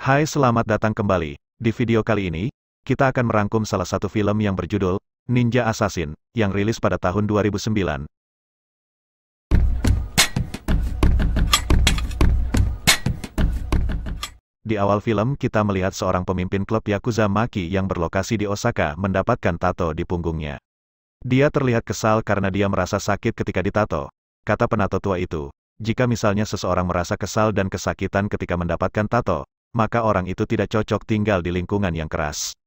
Hai, selamat datang kembali. Di video kali ini, kita akan merangkum salah satu film yang berjudul Ninja Assassin, yang rilis pada tahun 2009. Di awal film kita melihat seorang pemimpin klub Yakuza Maki yang berlokasi di Osaka mendapatkan tato di punggungnya. Dia terlihat kesal karena dia merasa sakit ketika ditato. Kata penato tua itu, jika misalnya seseorang merasa kesal dan kesakitan ketika mendapatkan tato, maka orang itu tidak cocok tinggal di lingkungan yang keras.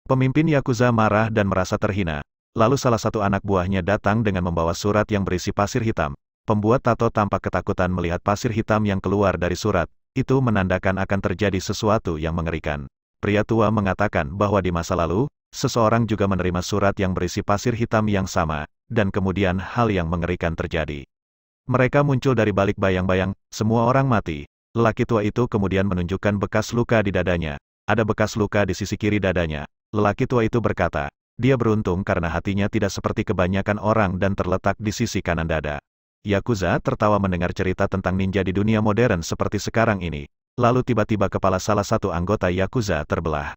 Pemimpin Yakuza marah dan merasa terhina. Lalu salah satu anak buahnya datang dengan membawa surat yang berisi pasir hitam. Pembuat tato tampak ketakutan melihat pasir hitam yang keluar dari surat. Itu menandakan akan terjadi sesuatu yang mengerikan. Pria tua mengatakan bahwa di masa lalu, seseorang juga menerima surat yang berisi pasir hitam yang sama, dan kemudian hal yang mengerikan terjadi. Mereka muncul dari balik bayang-bayang, semua orang mati. Lelaki tua itu kemudian menunjukkan bekas luka di dadanya. Ada bekas luka di sisi kiri dadanya. Lelaki tua itu berkata, dia beruntung karena hatinya tidak seperti kebanyakan orang dan terletak di sisi kanan dada. Yakuza tertawa mendengar cerita tentang ninja di dunia modern seperti sekarang ini. Lalu tiba-tiba kepala salah satu anggota Yakuza terbelah.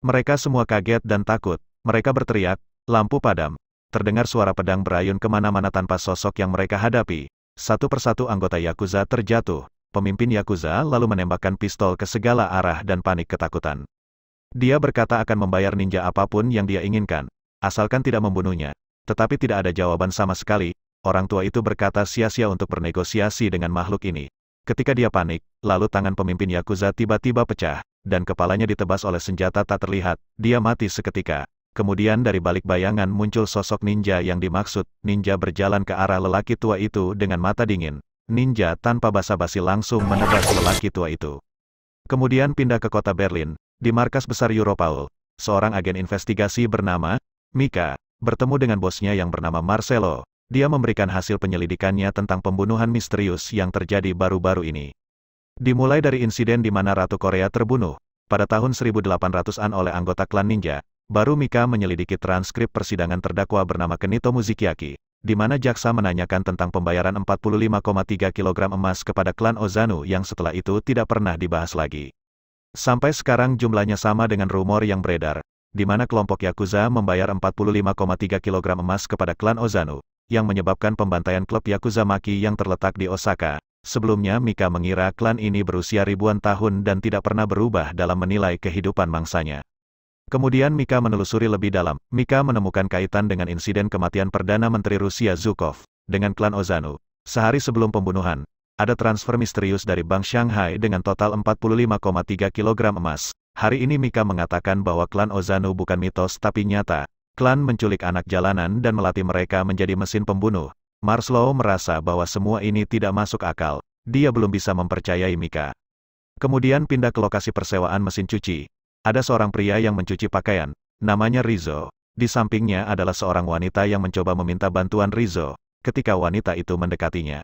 Mereka semua kaget dan takut. Mereka berteriak, lampu padam. Terdengar suara pedang berayun kemana-mana tanpa sosok yang mereka hadapi. Satu persatu anggota Yakuza terjatuh. Pemimpin Yakuza lalu menembakkan pistol ke segala arah dan panik ketakutan. Dia berkata akan membayar ninja apapun yang dia inginkan, asalkan tidak membunuhnya. Tetapi tidak ada jawaban sama sekali. Orang tua itu berkata sia-sia untuk bernegosiasi dengan makhluk ini. Ketika dia panik, lalu tangan pemimpin Yakuza tiba-tiba pecah, dan kepalanya ditebas oleh senjata tak terlihat. Dia mati seketika. Kemudian dari balik bayangan muncul sosok ninja yang dimaksud. Ninja berjalan ke arah lelaki tua itu dengan mata dingin. Ninja tanpa basa-basi langsung menebas lelaki tua itu. Kemudian pindah ke kota Berlin, di markas besar Europol. Seorang agen investigasi bernama Mika bertemu dengan bosnya yang bernama Marcelo. Dia memberikan hasil penyelidikannya tentang pembunuhan misterius yang terjadi baru-baru ini. Dimulai dari insiden di mana Ratu Korea terbunuh, pada tahun 1800-an oleh anggota klan ninja, baru Mika menyelidiki transkrip persidangan terdakwa bernama Kenito Muzikiaki, di mana jaksa menanyakan tentang pembayaran 45,3 kg emas kepada klan Ozano yang setelah itu tidak pernah dibahas lagi. Sampai sekarang jumlahnya sama dengan rumor yang beredar, di mana kelompok Yakuza membayar 45,3 kg emas kepada klan Ozano, yang menyebabkan pembantaian klub Yakuza Maki yang terletak di Osaka. Sebelumnya Mika mengira klan ini berusia ribuan tahun dan tidak pernah berubah dalam menilai kehidupan mangsanya. Kemudian Mika menelusuri lebih dalam. Mika menemukan kaitan dengan insiden kematian Perdana Menteri Rusia Zhukov dengan klan Ozano. Sehari sebelum pembunuhan, ada transfer misterius dari Bank Shanghai dengan total 45,3 kg emas. Hari ini Mika mengatakan bahwa klan Ozano bukan mitos tapi nyata. Klan menculik anak jalanan dan melatih mereka menjadi mesin pembunuh. Marcelo merasa bahwa semua ini tidak masuk akal. Dia belum bisa mempercayai Mika. Kemudian pindah ke lokasi persewaan mesin cuci. Ada seorang pria yang mencuci pakaian, namanya Rizzo. Di sampingnya adalah seorang wanita yang mencoba meminta bantuan Rizzo, ketika wanita itu mendekatinya.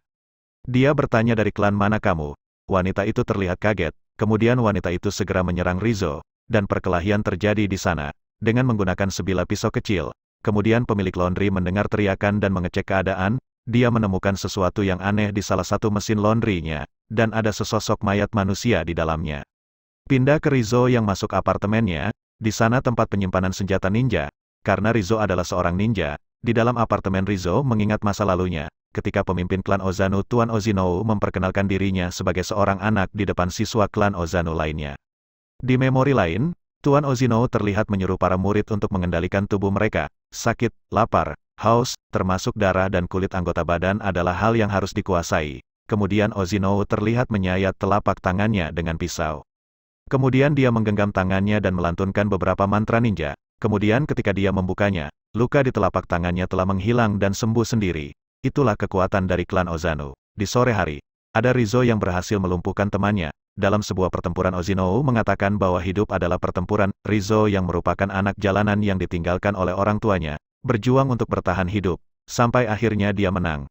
Dia bertanya, dari klan mana kamu? Wanita itu terlihat kaget, kemudian wanita itu segera menyerang Rizzo, dan perkelahian terjadi di sana, dengan menggunakan sebilah pisau kecil. Kemudian pemilik laundry mendengar teriakan dan mengecek keadaan. Dia menemukan sesuatu yang aneh di salah satu mesin laundry-nya, dan ada sesosok mayat manusia di dalamnya. Pindah ke Rizzo yang masuk apartemennya, di sana tempat penyimpanan senjata ninja. Karena Rizzo adalah seorang ninja, di dalam apartemen Rizzo mengingat masa lalunya, ketika pemimpin klan Ozano Tuan Ozino memperkenalkan dirinya sebagai seorang anak di depan siswa klan Ozano lainnya. Di memori lain, Tuan Ozino terlihat menyuruh para murid untuk mengendalikan tubuh mereka. Sakit, lapar, haus, termasuk darah dan kulit anggota badan adalah hal yang harus dikuasai. Kemudian Ozino terlihat menyayat telapak tangannya dengan pisau. Kemudian dia menggenggam tangannya dan melantunkan beberapa mantra ninja. Kemudian ketika dia membukanya, luka di telapak tangannya telah menghilang dan sembuh sendiri. Itulah kekuatan dari klan Ozano. Di sore hari, ada Rizzo yang berhasil melumpuhkan temannya. Dalam sebuah pertempuran Ozino mengatakan bahwa hidup adalah pertempuran. Rizzo yang merupakan anak jalanan yang ditinggalkan oleh orang tuanya, berjuang untuk bertahan hidup, sampai akhirnya dia menang.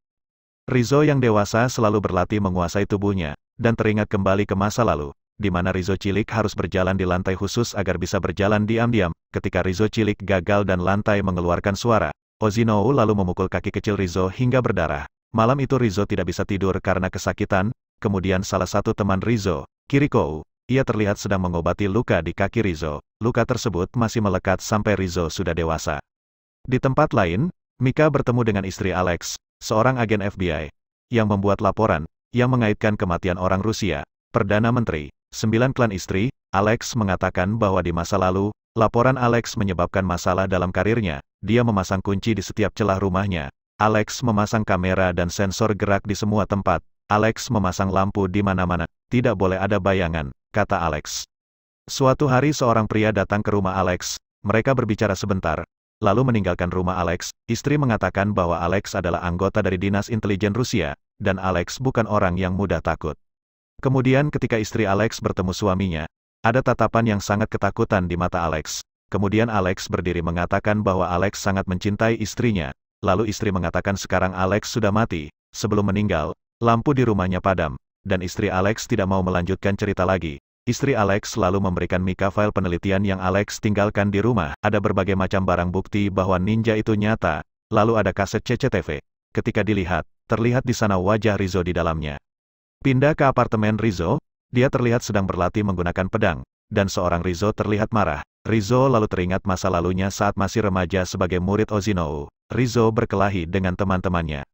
Rizzo yang dewasa selalu berlatih menguasai tubuhnya, dan teringat kembali ke masa lalu, di mana Rizzo cilik harus berjalan di lantai khusus agar bisa berjalan diam-diam. Ketika Rizzo cilik gagal dan lantai mengeluarkan suara, Ozino lalu memukul kaki kecil Rizzo hingga berdarah. Malam itu Rizzo tidak bisa tidur karena kesakitan. Kemudian salah satu teman Rizzo, Kiriko, ia terlihat sedang mengobati luka di kaki Rizzo. Luka tersebut masih melekat sampai Rizzo sudah dewasa. Di tempat lain, Mika bertemu dengan istri Alex, seorang agen FBI, yang membuat laporan, yang mengaitkan kematian orang Rusia. Perdana Menteri, 9 klan istri, Alex mengatakan bahwa di masa lalu, laporan Alex menyebabkan masalah dalam karirnya. Dia memasang kunci di setiap celah rumahnya. Alex memasang kamera dan sensor gerak di semua tempat. Alex memasang lampu di mana-mana. Tidak boleh ada bayangan, kata Alex. Suatu hari seorang pria datang ke rumah Alex. Mereka berbicara sebentar, lalu meninggalkan rumah Alex. Istri mengatakan bahwa Alex adalah anggota dari dinas intelijen Rusia, dan Alex bukan orang yang mudah takut. Kemudian ketika istri Alex bertemu suaminya, ada tatapan yang sangat ketakutan di mata Alex. Kemudian Alex berdiri mengatakan bahwa Alex sangat mencintai istrinya. Lalu istri mengatakan sekarang Alex sudah mati. Sebelum meninggal, lampu di rumahnya padam, dan istri Alex tidak mau melanjutkan cerita lagi. Istri Alex lalu memberikan Mika file penelitian yang Alex tinggalkan di rumah. Ada berbagai macam barang bukti bahwa ninja itu nyata. Lalu ada kaset CCTV. Ketika dilihat, terlihat di sana wajah Rizzo di dalamnya. Pindah ke apartemen Rizzo, dia terlihat sedang berlatih menggunakan pedang, dan seorang Rizzo terlihat marah. Rizzo lalu teringat masa lalunya saat masih remaja sebagai murid Ozino. Rizzo berkelahi dengan teman-temannya.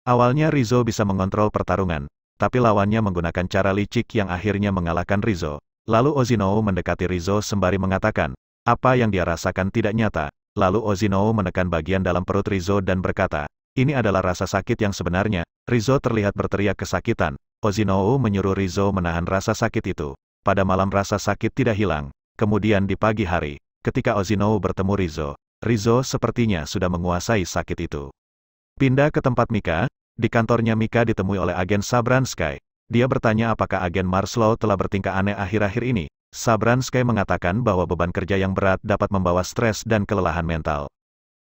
Awalnya Rizzo bisa mengontrol pertarungan, tapi lawannya menggunakan cara licik yang akhirnya mengalahkan Rizzo. Lalu Ozino mendekati Rizzo sembari mengatakan, apa yang dia rasakan tidak nyata. Lalu Ozino menekan bagian dalam perut Rizzo dan berkata, ini adalah rasa sakit yang sebenarnya. Rizzo terlihat berteriak kesakitan. Ozino menyuruh Rizzo menahan rasa sakit itu. Pada malam rasa sakit tidak hilang. Kemudian di pagi hari, ketika Ozino bertemu Rizzo, Rizzo sepertinya sudah menguasai sakit itu. Pindah ke tempat Mika. Di kantornya Mika ditemui oleh agen Sabransky. Dia bertanya apakah agen Marslow telah bertingkah aneh akhir-akhir ini. Sabransky mengatakan bahwa beban kerja yang berat dapat membawa stres dan kelelahan mental.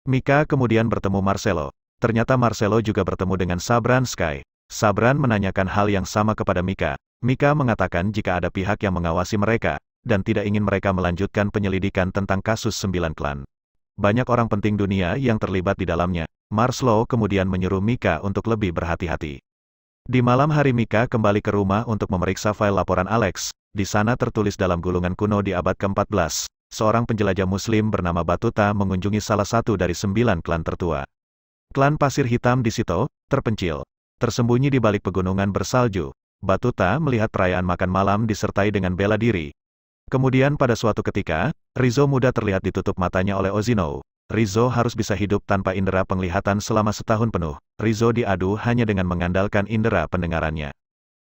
Mika kemudian bertemu Marcelo. Ternyata Marcelo juga bertemu dengan Sabransky. Sabran menanyakan hal yang sama kepada Mika. Mika mengatakan jika ada pihak yang mengawasi mereka, dan tidak ingin mereka melanjutkan penyelidikan tentang kasus 9 klan. Banyak orang penting dunia yang terlibat di dalamnya. Marslow kemudian menyuruh Mika untuk lebih berhati-hati. Di malam hari Mika kembali ke rumah untuk memeriksa file laporan Alex. Di sana tertulis dalam gulungan kuno di abad ke-14, seorang penjelajah muslim bernama Batuta mengunjungi salah satu dari 9 klan tertua. Klan pasir hitam di Sito, terpencil, tersembunyi di balik pegunungan bersalju. Batuta melihat perayaan makan malam disertai dengan bela diri. Kemudian pada suatu ketika, Rizzo muda terlihat ditutup matanya oleh Ozino. Rizzo harus bisa hidup tanpa indera penglihatan selama setahun penuh. Rizzo diadu hanya dengan mengandalkan indera pendengarannya.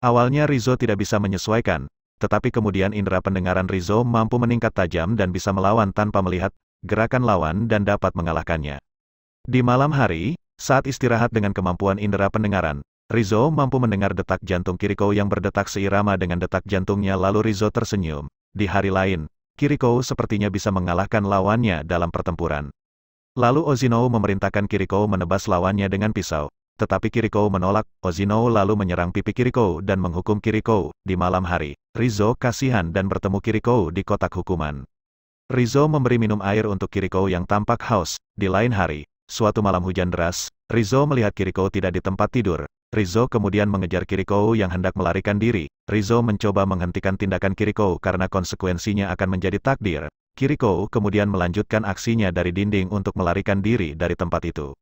Awalnya Rizzo tidak bisa menyesuaikan, tetapi kemudian indera pendengaran Rizzo mampu meningkat tajam dan bisa melawan tanpa melihat gerakan lawan dan dapat mengalahkannya. Di malam hari, saat istirahat dengan kemampuan indera pendengaran, Rizzo mampu mendengar detak jantung Kiriko yang berdetak seirama dengan detak jantungnya lalu Rizzo tersenyum. Di hari lain, Kiriko sepertinya bisa mengalahkan lawannya dalam pertempuran. Lalu Ozino memerintahkan Kiriko menebas lawannya dengan pisau. Tetapi Kiriko menolak. Ozino lalu menyerang pipi Kiriko dan menghukum Kiriko. Di malam hari, Rizzo kasihan dan bertemu Kiriko di kotak hukuman. Rizzo memberi minum air untuk Kiriko yang tampak haus. Di lain hari, suatu malam hujan deras, Rizzo melihat Kiriko tidak di tempat tidur. Rizzo kemudian mengejar Kiriko yang hendak melarikan diri. Rizzo mencoba menghentikan tindakan Kiriko karena konsekuensinya akan menjadi takdir. Kiriko kemudian melanjutkan aksinya dari dinding untuk melarikan diri dari tempat itu.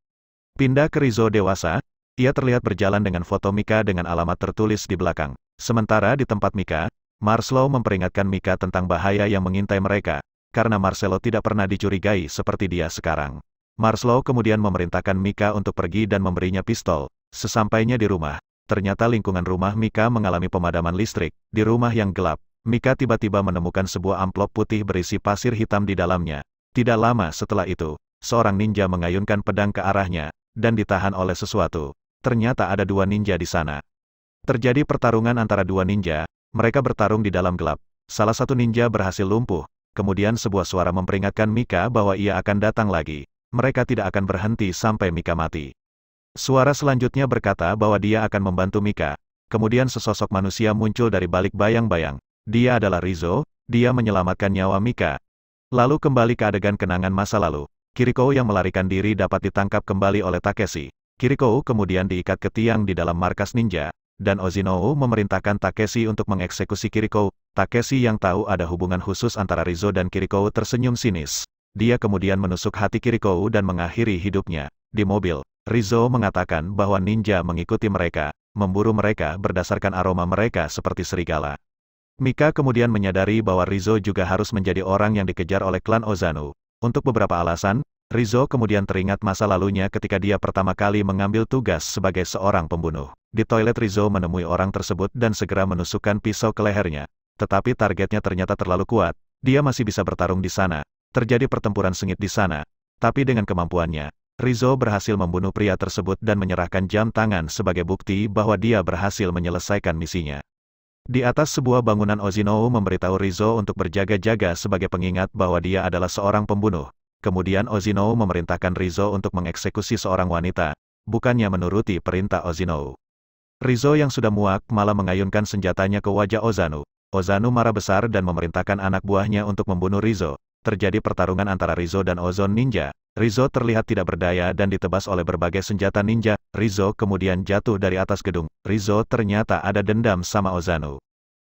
Pindah ke Rizzo dewasa, ia terlihat berjalan dengan foto Mika dengan alamat tertulis di belakang. Sementara di tempat Mika, Marslow memperingatkan Mika tentang bahaya yang mengintai mereka, karena Marcelo tidak pernah dicurigai seperti dia sekarang. Marslow kemudian memerintahkan Mika untuk pergi dan memberinya pistol. Sesampainya di rumah, ternyata lingkungan rumah Mika mengalami pemadaman listrik. Di rumah yang gelap, Mika tiba-tiba menemukan sebuah amplop putih berisi pasir hitam di dalamnya. Tidak lama setelah itu, seorang ninja mengayunkan pedang ke arahnya, dan ditahan oleh sesuatu. Ternyata ada 2 ninja di sana. Terjadi pertarungan antara 2 ninja, mereka bertarung di dalam gelap. Salah satu ninja berhasil lumpuh, kemudian sebuah suara memperingatkan Mika bahwa ia akan datang lagi. Mereka tidak akan berhenti sampai Mika mati. Suara selanjutnya berkata bahwa dia akan membantu Mika. Kemudian sesosok manusia muncul dari balik bayang-bayang. Dia adalah Rizzo, dia menyelamatkan nyawa Mika. Lalu kembali ke adegan kenangan masa lalu. Kiriko yang melarikan diri dapat ditangkap kembali oleh Takeshi. Kiriko kemudian diikat ke tiang di dalam markas ninja. dan Ozino memerintahkan Takeshi untuk mengeksekusi Kiriko. Takeshi yang tahu ada hubungan khusus antara Rizzo dan Kiriko tersenyum sinis. Dia kemudian menusuk hati Kiriko dan mengakhiri hidupnya. Di mobil, Rizzo mengatakan bahwa ninja mengikuti mereka, memburu mereka berdasarkan aroma mereka seperti serigala. Mika kemudian menyadari bahwa Rizzo juga harus menjadi orang yang dikejar oleh klan Ozano. Untuk beberapa alasan, Rizzo kemudian teringat masa lalunya ketika dia pertama kali mengambil tugas sebagai seorang pembunuh. Di toilet Rizzo menemui orang tersebut dan segera menusukkan pisau ke lehernya. Tetapi targetnya ternyata terlalu kuat, dia masih bisa bertarung di sana. Terjadi pertempuran sengit di sana. Tapi dengan kemampuannya, Rizzo berhasil membunuh pria tersebut dan menyerahkan jam tangan sebagai bukti bahwa dia berhasil menyelesaikan misinya. Di atas sebuah bangunan Ozino memberitahu Rizzo untuk berjaga-jaga sebagai pengingat bahwa dia adalah seorang pembunuh. Kemudian Ozino memerintahkan Rizzo untuk mengeksekusi seorang wanita, bukannya menuruti perintah Ozino. Rizzo yang sudah muak malah mengayunkan senjatanya ke wajah Ozano. Ozano marah besar dan memerintahkan anak buahnya untuk membunuh Rizzo. Terjadi pertarungan antara Rizzo dan Ozone Ninja. Rizzo terlihat tidak berdaya dan ditebas oleh berbagai senjata ninja. Rizzo kemudian jatuh dari atas gedung. Rizzo ternyata ada dendam sama Ozano.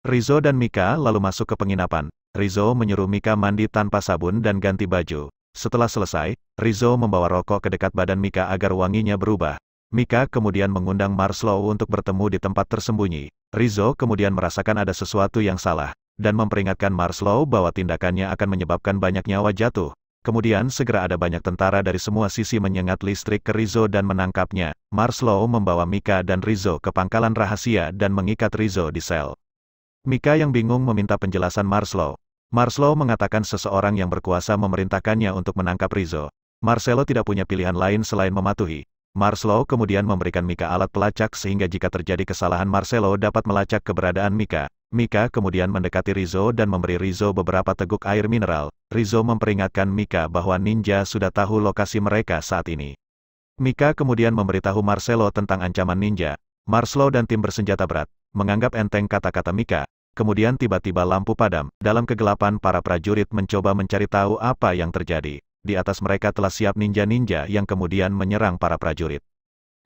Rizzo dan Mika lalu masuk ke penginapan. Rizzo menyuruh Mika mandi tanpa sabun dan ganti baju. Setelah selesai, Rizzo membawa rokok ke dekat badan Mika agar wanginya berubah. Mika kemudian mengundang Marslow untuk bertemu di tempat tersembunyi. Rizzo kemudian merasakan ada sesuatu yang salah, dan memperingatkan Marslow bahwa tindakannya akan menyebabkan banyak nyawa jatuh. Kemudian segera ada banyak tentara dari semua sisi menyengat listrik ke Rizzo dan menangkapnya. Marslow membawa Mika dan Rizzo ke pangkalan rahasia dan mengikat Rizzo di sel. Mika yang bingung meminta penjelasan Marslow. Marslow mengatakan seseorang yang berkuasa memerintahkannya untuk menangkap Rizzo. Marcelo tidak punya pilihan lain selain mematuhi. Marslow kemudian memberikan Mika alat pelacak sehingga jika terjadi kesalahan Marcelo dapat melacak keberadaan Mika. Mika kemudian mendekati Rizzo dan memberi Rizzo beberapa teguk air mineral. Rizzo memperingatkan Mika bahwa ninja sudah tahu lokasi mereka saat ini. Mika kemudian memberitahu Marcelo tentang ancaman ninja. Marslow dan tim bersenjata berat menganggap enteng kata-kata Mika. Kemudian tiba-tiba lampu padam. Dalam kegelapan para prajurit mencoba mencari tahu apa yang terjadi. Di atas mereka telah siap ninja-ninja yang kemudian menyerang para prajurit.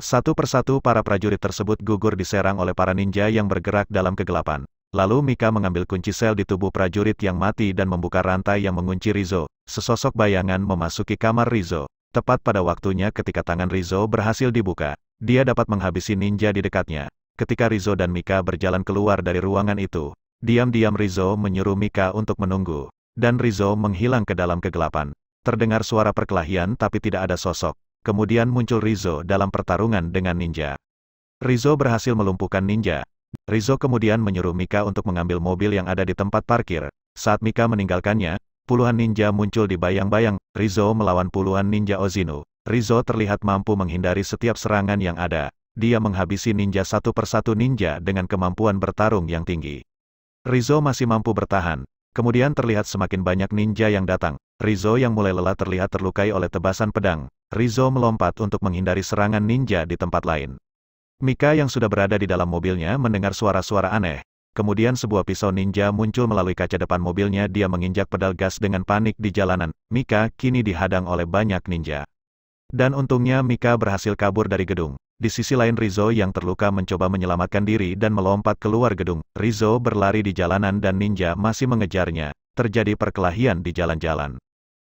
Satu persatu para prajurit tersebut gugur diserang oleh para ninja yang bergerak dalam kegelapan. Lalu Mika mengambil kunci sel di tubuh prajurit yang mati dan membuka rantai yang mengunci Rizzo. Sesosok bayangan memasuki kamar Rizzo. Tepat pada waktunya ketika tangan Rizzo berhasil dibuka, dia dapat menghabisi ninja di dekatnya. Ketika Rizzo dan Mika berjalan keluar dari ruangan itu, diam-diam Rizzo menyuruh Mika untuk menunggu, dan Rizzo menghilang ke dalam kegelapan. Terdengar suara perkelahian tapi tidak ada sosok. Kemudian muncul Rizzo dalam pertarungan dengan ninja. Rizzo berhasil melumpuhkan ninja. Rizzo kemudian menyuruh Mika untuk mengambil mobil yang ada di tempat parkir. Saat Mika meninggalkannya, puluhan ninja muncul di bayang-bayang. Rizzo melawan puluhan ninja Ozino. Rizzo terlihat mampu menghindari setiap serangan yang ada. Dia menghabisi ninja satu persatu ninja dengan kemampuan bertarung yang tinggi. Rizzo masih mampu bertahan. Kemudian terlihat semakin banyak ninja yang datang. Rizzo yang mulai lelah terlihat terlukai oleh tebasan pedang. Rizzo melompat untuk menghindari serangan ninja di tempat lain. Mika yang sudah berada di dalam mobilnya mendengar suara-suara aneh. Kemudian sebuah pisau ninja muncul melalui kaca depan mobilnya. Dia menginjak pedal gas dengan panik di jalanan. Mika kini dihadang oleh banyak ninja. Dan untungnya Mika berhasil kabur dari gedung. Di sisi lain Rizzo yang terluka mencoba menyelamatkan diri dan melompat keluar gedung. Rizzo berlari di jalanan dan ninja masih mengejarnya. Terjadi perkelahian di jalan-jalan.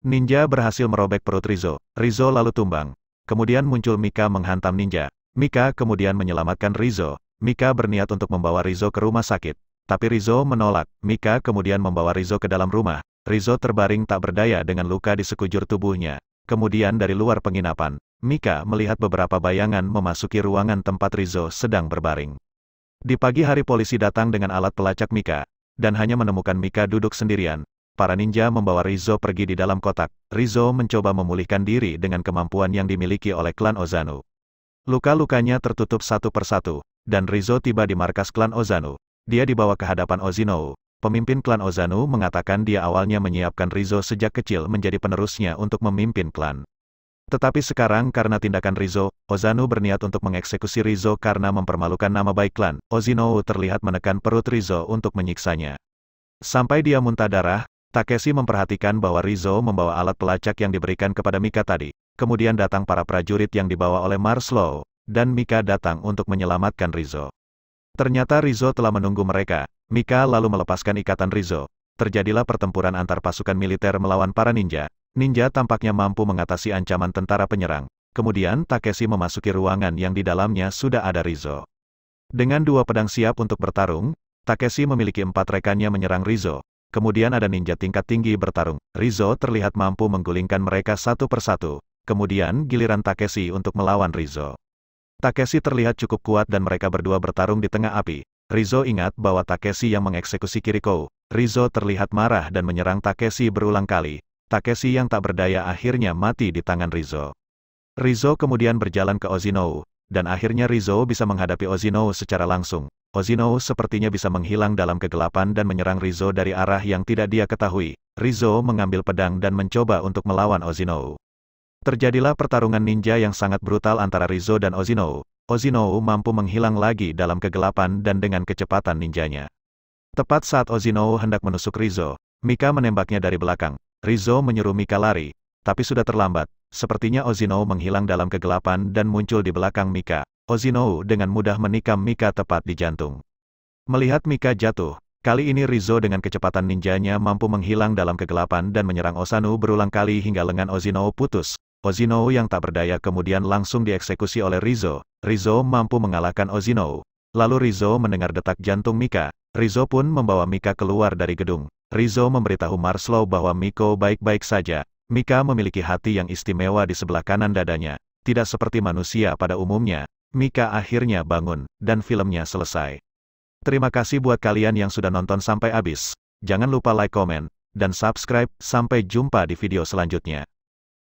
Ninja berhasil merobek perut Rizzo. Rizzo lalu tumbang. Kemudian muncul Mika menghantam ninja. Mika kemudian menyelamatkan Rizzo. Mika berniat untuk membawa Rizzo ke rumah sakit. Tapi Rizzo menolak. Mika kemudian membawa Rizzo ke dalam rumah. Rizzo terbaring tak berdaya dengan luka di sekujur tubuhnya. Kemudian dari luar penginapan, Mika melihat beberapa bayangan memasuki ruangan tempat Rizzo sedang berbaring. Di pagi hari polisi datang dengan alat pelacak Mika, dan hanya menemukan Mika duduk sendirian. Para ninja membawa Rizzo pergi di dalam kotak. Rizzo mencoba memulihkan diri dengan kemampuan yang dimiliki oleh klan Ozano. Luka-lukanya tertutup satu persatu, dan Rizzo tiba di markas klan Ozano. Dia dibawa ke hadapan Ozino. Pemimpin klan Ozano mengatakan dia awalnya menyiapkan Rizzo sejak kecil menjadi penerusnya untuk memimpin klan. Tetapi sekarang karena tindakan Rizzo, Ozano berniat untuk mengeksekusi Rizzo karena mempermalukan nama baik klan. Ozino terlihat menekan perut Rizzo untuk menyiksanya. Sampai dia muntah darah, Takeshi memperhatikan bahwa Rizzo membawa alat pelacak yang diberikan kepada Mika tadi. Kemudian datang para prajurit yang dibawa oleh Marslow, dan Mika datang untuk menyelamatkan Rizzo. Ternyata Rizzo telah menunggu mereka. Mika lalu melepaskan ikatan Rizzo. Terjadilah pertempuran antar pasukan militer melawan para ninja. Ninja tampaknya mampu mengatasi ancaman tentara penyerang. Kemudian Takeshi memasuki ruangan yang di dalamnya sudah ada Rizzo. Dengan 2 pedang siap untuk bertarung, Takeshi memiliki 4 rekannya menyerang Rizzo. Kemudian ada ninja tingkat tinggi bertarung. Rizzo terlihat mampu menggulingkan mereka satu persatu. Kemudian giliran Takeshi untuk melawan Rizzo. Takeshi terlihat cukup kuat dan mereka berdua bertarung di tengah api. Rizzo ingat bahwa Takeshi yang mengeksekusi Kiriko. Rizzo terlihat marah dan menyerang Takeshi berulang kali. Takeshi yang tak berdaya akhirnya mati di tangan Rizzo. Rizzo kemudian berjalan ke Ozino, dan akhirnya Rizzo bisa menghadapi Ozino secara langsung. Ozino sepertinya bisa menghilang dalam kegelapan dan menyerang Rizzo dari arah yang tidak dia ketahui. Rizzo mengambil pedang dan mencoba untuk melawan Ozino. Terjadilah pertarungan ninja yang sangat brutal antara Rizzo dan Ozino. Ozino mampu menghilang lagi dalam kegelapan dan dengan kecepatan ninjanya. Tepat saat Ozino hendak menusuk Rizzo, Mika menembaknya dari belakang. Rizzo menyuruh Mika lari, tapi sudah terlambat. Sepertinya Ozino menghilang dalam kegelapan dan muncul di belakang Mika. Ozino dengan mudah menikam Mika tepat di jantung. Melihat Mika jatuh, kali ini Rizzo dengan kecepatan ninjanya mampu menghilang dalam kegelapan dan menyerang Osamu berulang kali hingga lengan Ozino putus. Ozino yang tak berdaya kemudian langsung dieksekusi oleh Rizzo. Rizzo mampu mengalahkan Ozino. Lalu Rizzo mendengar detak jantung Mika. Rizzo pun membawa Mika keluar dari gedung. Rizzo memberitahu Marslow bahwa Miko baik-baik saja. Mika memiliki hati yang istimewa di sebelah kanan dadanya. Tidak seperti manusia pada umumnya. Mika akhirnya bangun, dan filmnya selesai. Terima kasih buat kalian yang sudah nonton sampai habis. Jangan lupa like, komen, dan subscribe. Sampai jumpa di video selanjutnya.